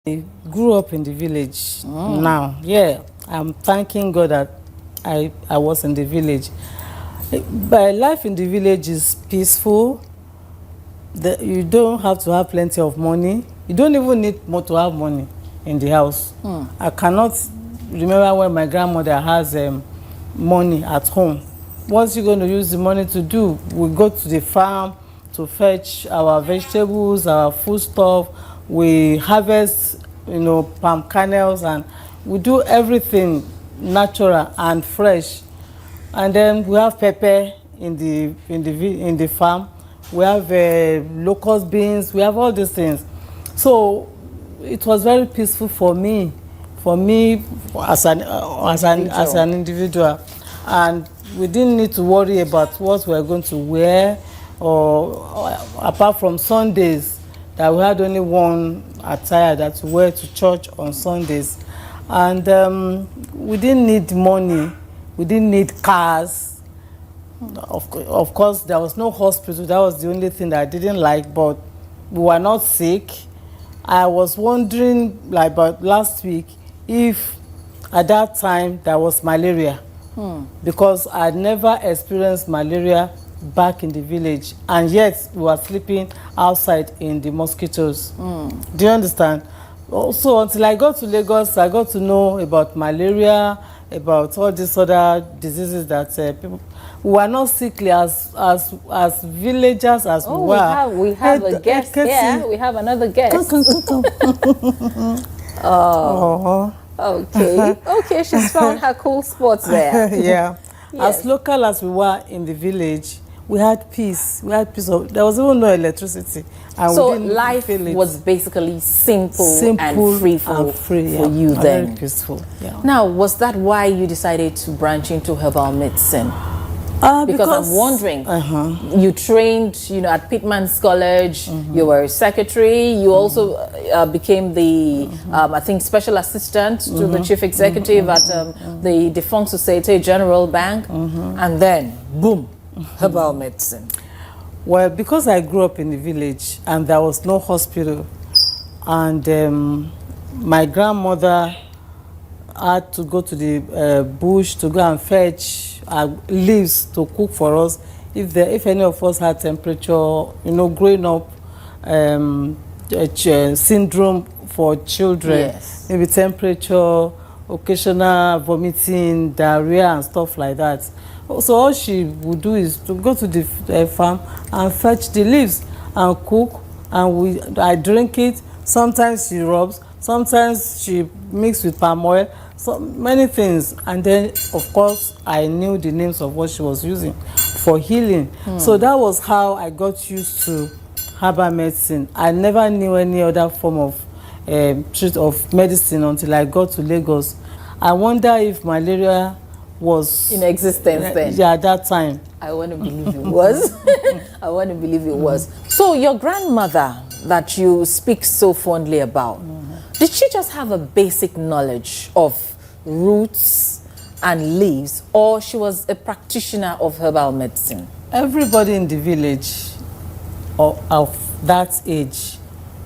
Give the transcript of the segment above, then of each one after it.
I grew up in the village now. Yeah, I'm thanking God that I was in the village. But life in the village is peaceful. You don't have to have plenty of money. You don't even need more to have money in the house. I cannot remember when my grandmother has money at home. What's you going to use the money to do? We go to the farm to fetch our vegetables, our foodstuff. We harvest, palm kernels, and we do everything natural and fresh. And then we have pepper in the farm. We have locust beans. We have all these things. So it was very peaceful for me as an individual, and we didn't need to worry about what we were going to wear, or apart from Sundays, that we had only one attire that we wear to church on Sundays. And we didn't need money, we didn't need cars. Of course, there was no hospital. That was the only thing that I didn't like, but we were not sick. I was wondering, like about last week, if at that time there was malaria, because I'd never experienced malaria back in the village, and yet we were sleeping outside in the mosquitoes. Do you understand? Also, until I got to Lagos, I got to know about malaria, about all these other diseases that people. We were not sickly as villagers as we were. We have a guest here. We have another guest. Come. Oh. Okay. She's found her cool spots there. Yeah. Yes. As local as we were in the village, we had peace. There was even no electricity, and so we didn't life feel it. was basically simple and free for you then. Very peaceful. Yeah. Now, was that why you decided to branch into herbal medicine? Because I'm wondering, you trained, at Pittman's College, you were a secretary, you also became the, I think, special assistant to the chief executive at the defunct Societe General Bank, and then, boom, herbal medicine. Well, because I grew up in the village and there was no hospital, and my grandmother had to go to the bush to go and fetch leaves to cook for us. If any of us had temperature, growing up, syndrome for children, yes. Maybe temperature, occasional vomiting, diarrhea, and stuff like that. So all she would do is to go to the farm and fetch the leaves and cook, and I drink it. Sometimes she rubs, sometimes she mixes with palm oil, so many things. And then, of course, I knew the names of what she was using for healing. So that was how I got used to herbal medicine. I never knew any other form of medicine until I got to Lagos. I wonder if malaria was in existence then. Yeah, at that time. I want to believe it was. I want to believe it was. So your grandmother that you speak so fondly about, did she just have a basic knowledge of roots and leaves, or she was a practitioner of herbal medicine? Everybody in the village of that age,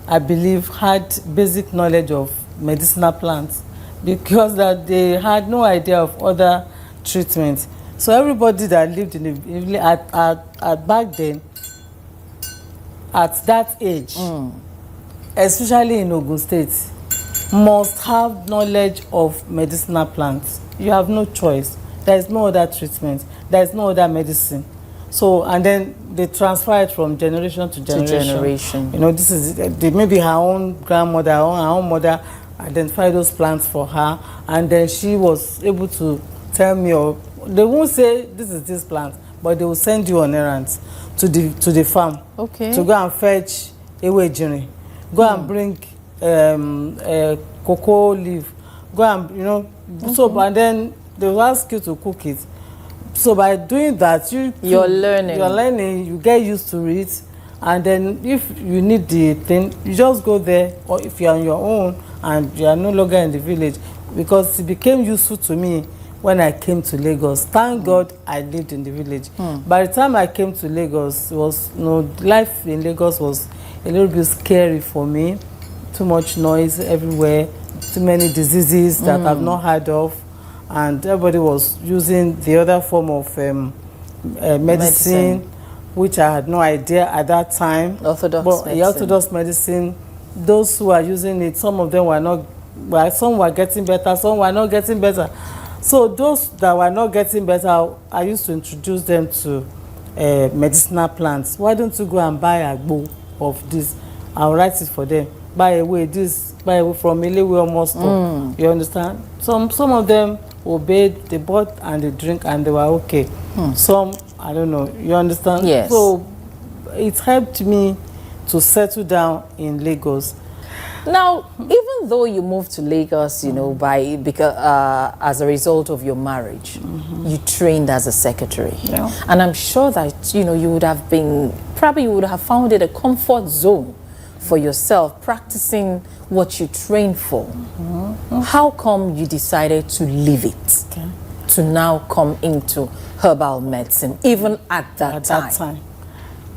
I believe, had basic knowledge of medicinal plants, because that they had no idea of other treatments. So everybody that lived in the village at back then, at that age, especially in Ogun State, must have knowledge of medicinal plants. You have no choice. There is no other treatment. There is no other medicine. So, and then they transfer it from generation to generation. This is maybe her own grandmother, her own mother identified those plants for her, and then she was able to tell me, or they won't say this is this plant, but they will send you on errands to the farm, to go and fetch ewejiri, go and bring cocoa leaf, go and so, and then they will ask you to cook it. So by doing that, you're learning, you get used to it, and then if you need the thing, you just go there, or if you're on your own and you are no longer in the village, because it became useful to me when I came to Lagos. Thank God I lived in the village. By the time I came to Lagos, life in Lagos was a little bit scary for me. too much noise everywhere, too many diseases that I've not heard of, and everybody was using the other form of medicine, which I had no idea at that time. Orthodox medicine. The orthodox medicine, those who are using it, some of them were not, well, some were getting better, some were not getting better. So those that were not getting better, I used to introduce them to medicinal plants. Why don't you go and buy a bowl of this? I'll write it for them. Buy away this, buy away from Ilewe almost. You understand? Some of them obeyed, they bought and they drink and they were okay. Some, I don't know, you understand? Yes. So it helped me to settle down in Lagos. Now, even though you moved to Lagos, you know, because as a result of your marriage, you trained as a secretary. Yeah. And I'm sure that, you know, you would have found it a comfort zone for yourself, practicing what you trained for. How come you decided to leave it, to now come into herbal medicine, even at that time?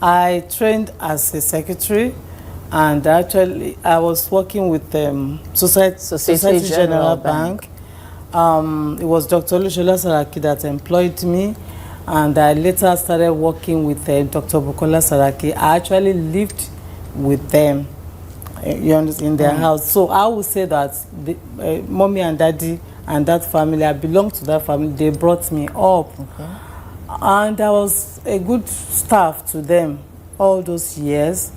I trained as a secretary, and actually I was working with Society General Bank. It was Dr. Olushola Saraki that employed me, and I later started working with Dr. Bukola Saraki. I actually lived with them, you understand, in their house. So I would say that mommy and daddy and that family, I belong to that family. They brought me up, and I was a good staff to them all those years.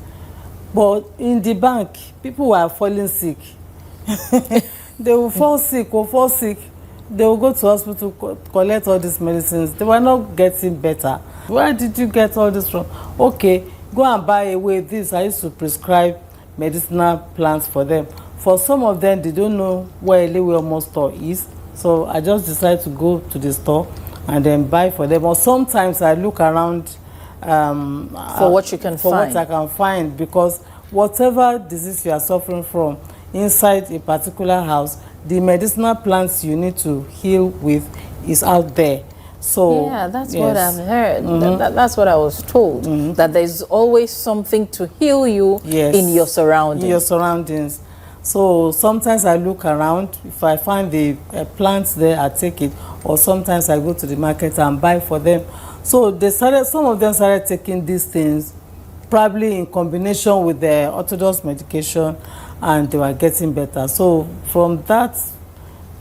But in the bank, people were falling sick. They will fall sick. They will go to hospital, collect all these medicines. They were not getting better. Where did you get all this from? Okay, go and buy away this. I used to prescribe medicinal plants for them. For some of them, they don't know where Ilewe store is. So I just decided to go to the store and then buy for them. Or sometimes I look around for what you can find. What I can find, because whatever disease you are suffering from inside a particular house, the medicinal plants you need to heal with is out there. So yeah, that's what I've heard. That's what I was told. That there's always something to heal you in your surroundings. So sometimes I look around. If I find the plants there, I take it. Or sometimes I go to the market and buy for them. So some of them started taking these things, probably in combination with the orthodox medication, and they were getting better. So from that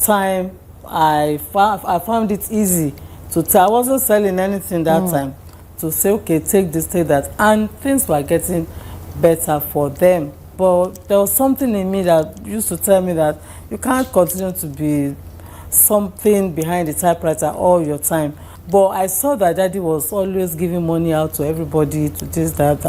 time, I found it easy to tell. I wasn't selling anything that time, to say, okay, take this, take that. And things were getting better for them. But there was something in me that used to tell me that you can't continue to be something behind the typewriter all your time. But I saw that daddy was always giving money out to everybody, to this, that.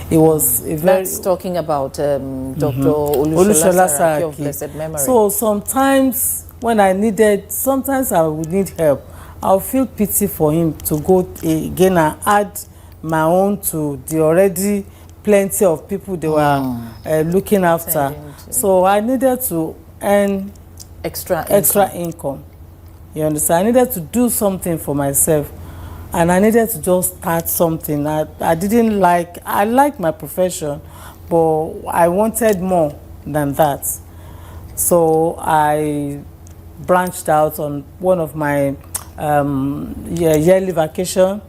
It was a very... That's talking about Dr. Olushola Saraki of blessed memory. So sometimes when I would need help. I'll feel pity for him to go again and add my own to the already plenty of people they were looking after. So I needed to earn extra income. You understand? I needed to do something for myself, and I needed to just start something. I liked my profession, but I wanted more than that. So I branched out on one of my yearly vacation,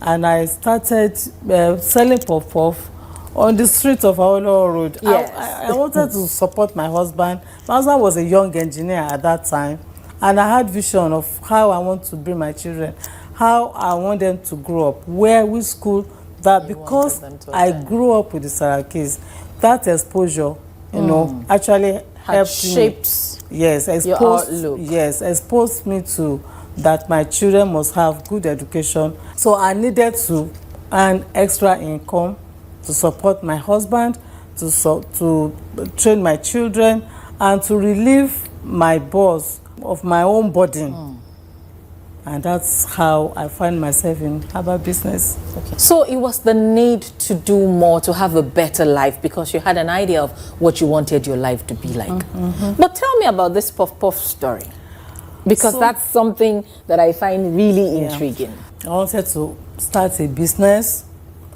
and I started selling puff-puff on the street of Awolowo Road. Yes. I wanted to support my husband. My husband was a young engineer at that time, and I had vision of how I want to bring my children, how I want them to grow up, which school, that because I grew up with the Sarakis, that exposure, you know, actually helped me. Yes, exposed me to that my children must have good education. So I needed to earn extra income to support my husband, to train my children, and to relieve my boss of my own burden. And that's how I find myself in herbal business. Okay. So it was the need to do more, to have a better life, because you had an idea of what you wanted your life to be like. But tell me about this puff-puff story, because that's something that I find really intriguing. I wanted to start a business.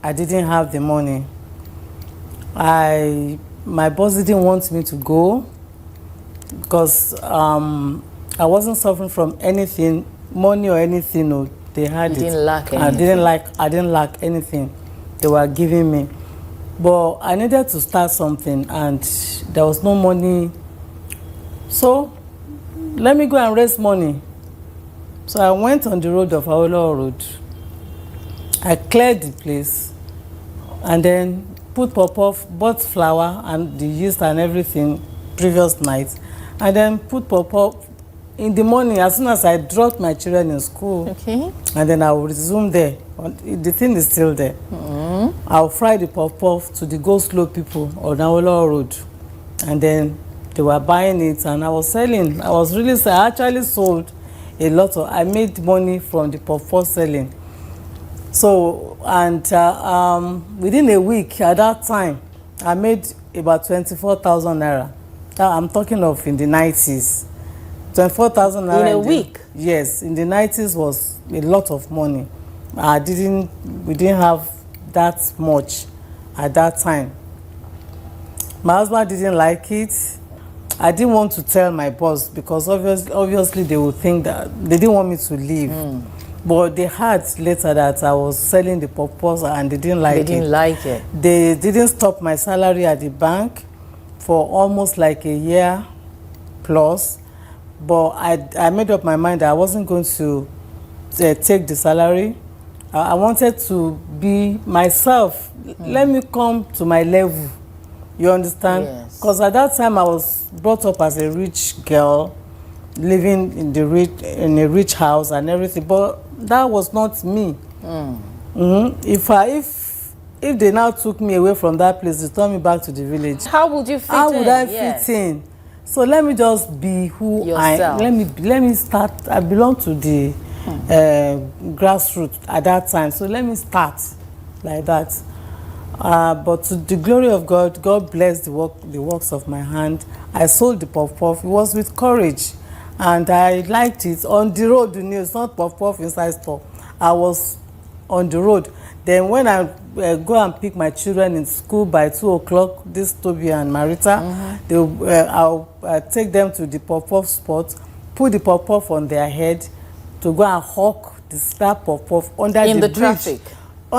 I didn't have the money. I my boss didn't want me to go because I wasn't suffering from anything, money or anything. No, they had it. Didn't lack anything. I didn't lack anything they were giving me. But I needed to start something, and there was no money. So let me go and raise money. So I went on the road of Awolowo Road. I cleared the place and then put pop-off, bought flour and the yeast and everything previous night, and then put pop-off in the morning as soon as I dropped my children in school. Okay. And then I will resume there. The thing is still there. I'll fry the pop-off to the go-slow people on Awolowo Road. And then they were buying it and I was selling. I actually sold a lot of, I made money from the pop-off selling. So, and within a week at that time, I made about 24,000 naira. I'm talking of in the 90s. 24,000 naira. In a week? Yes, in the 90s was a lot of money. We didn't have that much at that time. My husband didn't like it. I didn't want to tell my boss because obviously they would think that they didn't want me to leave. But they heard later that I was selling the purpose and they didn't like it. They didn't like it. They didn't stop my salary at the bank for almost like a year plus. But I made up my mind that I wasn't going to take the salary. I wanted to be myself. Let me come to my level. You understand? Yes. Because at that time I was brought up as a rich girl, living in a rich house and everything. But that was not me. If they now took me away from that place to turn me back to the village, how would you fit in? How would I fit in? So let me just be who yourself. Let me start. I belong to the grassroots at that time. So let me start like that. But to the glory of God, God blessed the works of my hand. I sold the puff-puff. It was with courage. And I liked it. On the road, it's not puff-puff inside store. I was on the road. Then when I go and pick my children in school by 2 o'clock, this Toby and Marita, I'll take them to the puff-puff spot, put the puff-puff on their head to go and hawk the star puff-puff under the bridge. In the traffic?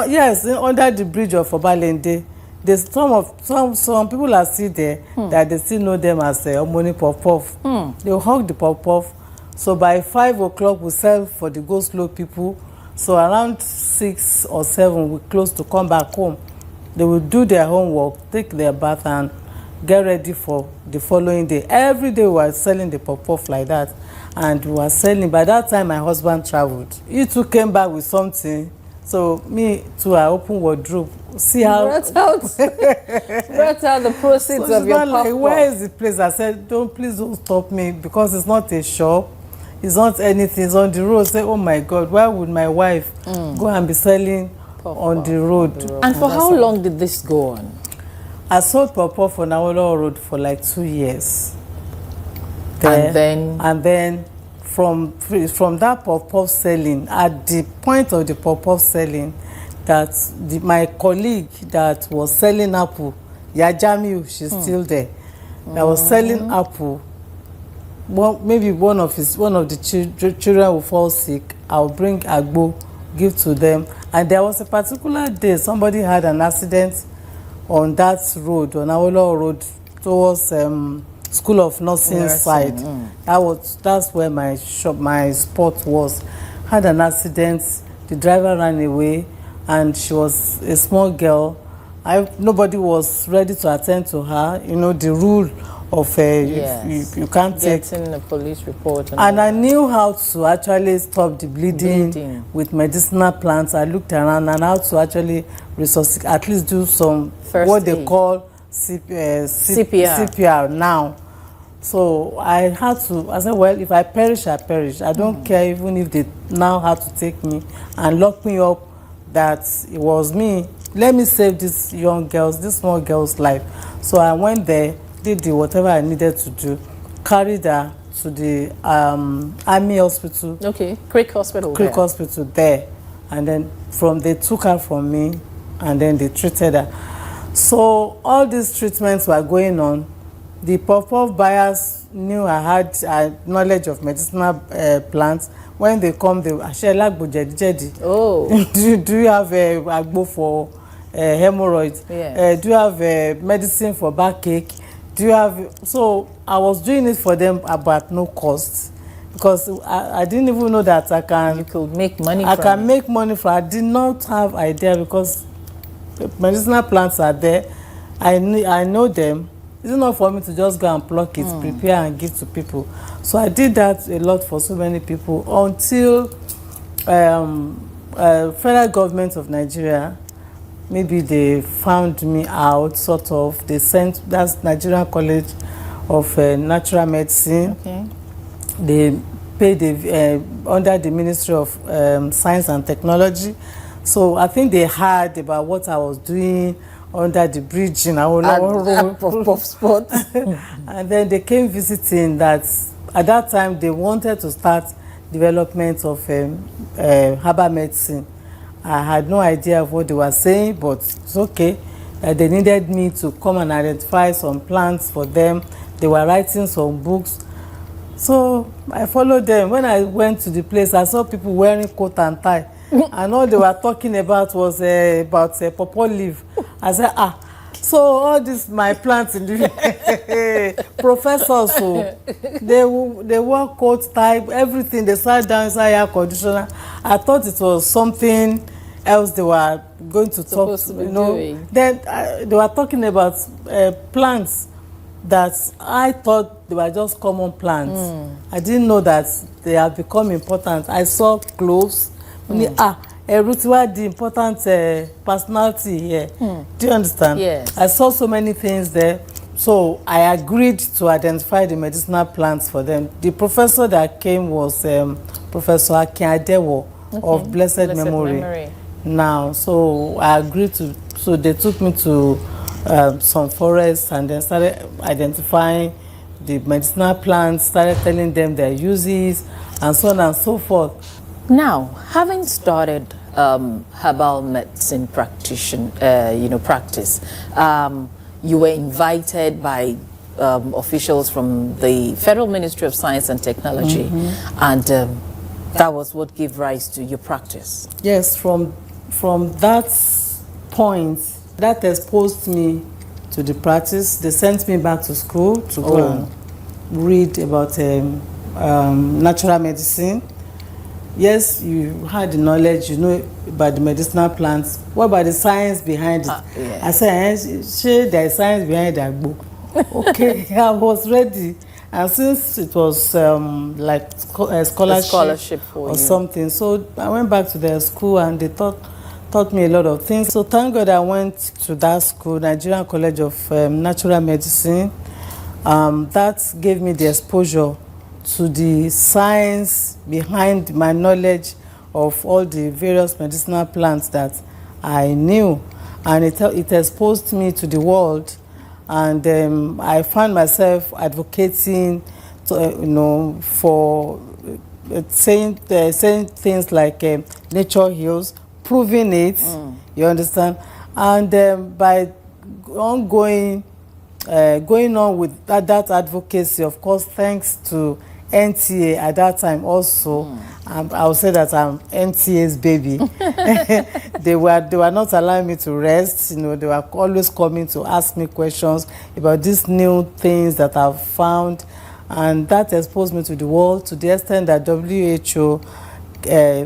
Yes, under the bridge of Obalende. There's some people are still there that they still know them as Omoni puff-puff. They will hawk the puff-puff. So by 5 o'clock we sell for the go-slow people. So around 6 or 7 we close to come back home. They will do their homework, take their bath and get ready for the following day. Every day we were selling the puff-puff like that. And we were selling. By that time my husband traveled. He too came back with something. So me too, I open wardrobe. See how brought out the proceeds of your puff-puff. Like, where is the place? I said, please don't stop me because it's not a shop. It's not anything. It's on the road. Say, oh my God, why would my wife go and be selling on the road? And for how long did this go on? I sold puff-puff on Awolowo Road for like 2 years. And then from that puff-puff selling, at the point of the puff-puff selling, that my colleague that was selling apple, Yajamiu, she's still there. I was selling apple. Well, maybe one of the children will fall sick. I'll bring agbo, give to them. And there was a particular day somebody had an accident on that road, on Awolowo Road, towards School of Nursing side. That's where my spot was. Had an accident. The driver ran away, and she was a small girl. Nobody was ready to attend to her. You know the rule of you can't getting a police report. And I knew how to actually stop the bleeding with medicinal plants. I looked around and how to actually resuscitate, at least do some what they call CPR now. So I said, well, if I perish, I perish. I don't care even if they now have to take me and lock me up, that it was me. Let me save this small girl's life. So I went there, did whatever I needed to do, carried her to the Army Hospital. Okay, Creek Hospital. Hospital there. And then they took her from me and then they treated her. So all these treatments were going on. The puff-puff buyers knew I had knowledge of medicinal plants. When they come, they share lagbo jedi. Oh. do you have agbo for hemorrhoids? Yes. Do you have medicine for backache? Do you have? So I was doing it for them about no cost, because I didn't even know that I can. You could make money. I can make money from. I did not have idea, because medicinal plants are there. I know them. It's not for me to just go and pluck it, prepare and give to people. So I did that a lot for so many people until federal government of Nigeria, maybe they found me out, sort of. They sent, that's Nigerian College of Natural Medicine. Okay. They paid under the Ministry of Science and Technology. So I think they heard about what I was doing under the bridge in our spot. And then they came visiting. That at that time they wanted to start development of herbal medicine. I had no idea of what they were saying, but it's okay. They needed me to come and identify some plants for them. They were writing some books. So I followed them. When I went to the place, I saw people wearing coat and tie. And all they were talking about was about pawpaw leaf. I said, so all this my plants in the professors, so they wore coat, tie, everything. They sat down inside air conditioner. I thought it was something else they were going to talk to, you know. Doing. Then they were talking about plants that I thought they were just common plants. I didn't know that they have become important. I saw cloves. The important personality here. Do you understand? Yes. I saw so many things there. So I agreed to identify the medicinal plants for them. The professor that came was Professor Adewo of blessed memory. Now, so I agreed to, so they took me to some forests and then started identifying the medicinal plants, started telling them their uses and so on and so forth. Now, having started herbal medicine practice, you were invited by officials from the Federal Ministry of Science and Technology, and that was what gave rise to your practice. Yes, from that point, that exposed me to the practice. They sent me back to school to go and read about natural medicine. Yes, you had the knowledge, you know about the medicinal plants. What about the science behind it? Yes. I said, there is science behind that book. Okay, I was ready. And since it was like a scholarship for or you. something, so I went back to their school and they taught me a lot of things. So thank God I went to that school, Nigerian College of Natural Medicine. That gave me the exposure to the science behind my knowledge of all the various medicinal plants that I knew, and it exposed me to the world, and I found myself advocating to, for saying things like nature heals, proving it, you understand, and by going on with that advocacy, of course, thanks to NTA at that time also. I would say that I'm NTA's baby. They were not allowing me to rest. You know, they were always coming to ask me questions about these new things that I've found, and that exposed me to the world to the extent that WHO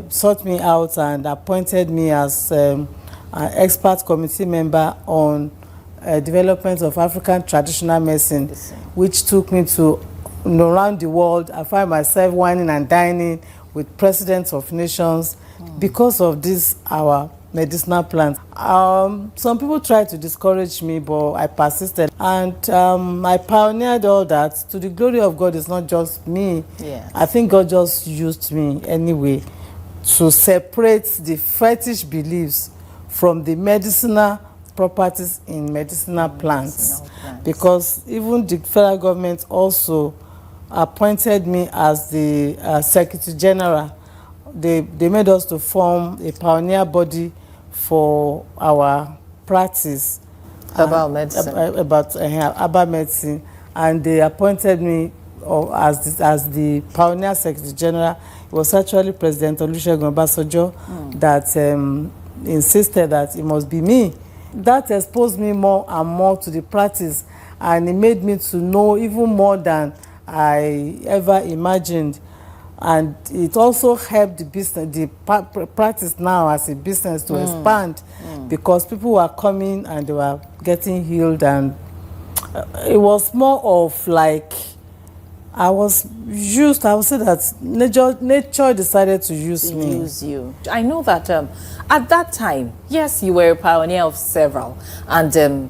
sought me out and appointed me as an expert committee member on development of African traditional medicine, which took me to around the world. I find myself whining and dining with presidents of nations because of this our medicinal plants. Some people tried to discourage me, but I persisted, and I pioneered all that. To the glory of God, it's not just me. Yeah. I think God just used me anyway to separate the fetish beliefs from the medicinal properties in medicinal plants. Because even the federal government also appointed me as the Secretary General. They made us to form a pioneer body for our practice. Herbal medicine. About herbal medicine, and they appointed me as the pioneer secretary general. It was actually President Olusegun Obasanjo that insisted that it must be me. That exposed me more and more to the practice, and it made me to know even more than I ever imagined. And it also helped the business, the practice now as a business to expand, because people were coming and they were getting healed, and it was more of like I was used. I would say that nature decided to use me. Use you. I know that at that time, yes, you were a pioneer of several, and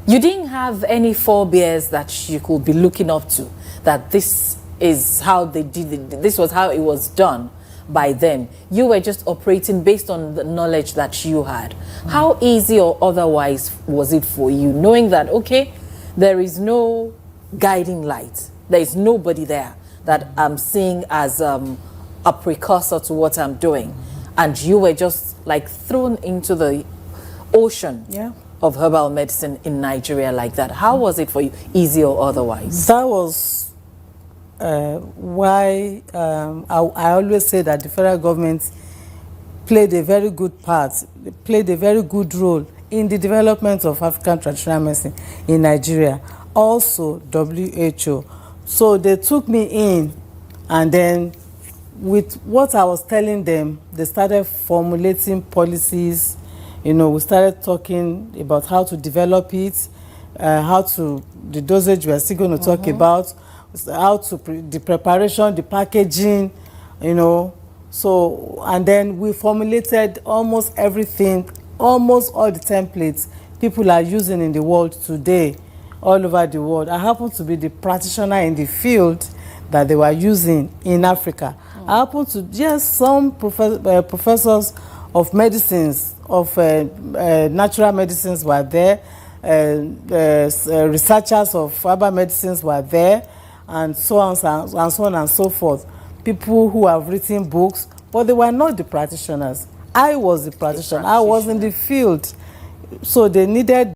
you didn't have any forebears that you could be looking up to, that this is how they did it, this was how it was done by them. You were just operating based on the knowledge that you had. How easy or otherwise was it for you, knowing that, okay, there is no guiding light, there is nobody there that I'm seeing as a precursor to what I'm doing, and you were just like thrown into the ocean of herbal medicine in Nigeria like that? How was it for you, easy or otherwise? That was why I always say that the federal government played a very good part, played a very good role in the development of African traditional medicine in Nigeria. Also WHO. So they took me in, and then with what I was telling them, they started formulating policies. You know, we started talking about how to develop it, the dosage we are still going to talk about, how to the preparation, the packaging, you know. So, and then we formulated almost everything, almost all the templates people are using in the world today, all over the world. I happen to be the practitioner in the field that they were using in Africa. I happen to, yes, some professors of medicines, of natural medicines were there, researchers of herbal medicines were there, and so on and so forth. People who have written books, but they were not the practitioners. I was the practitioner. I was in the field. So they needed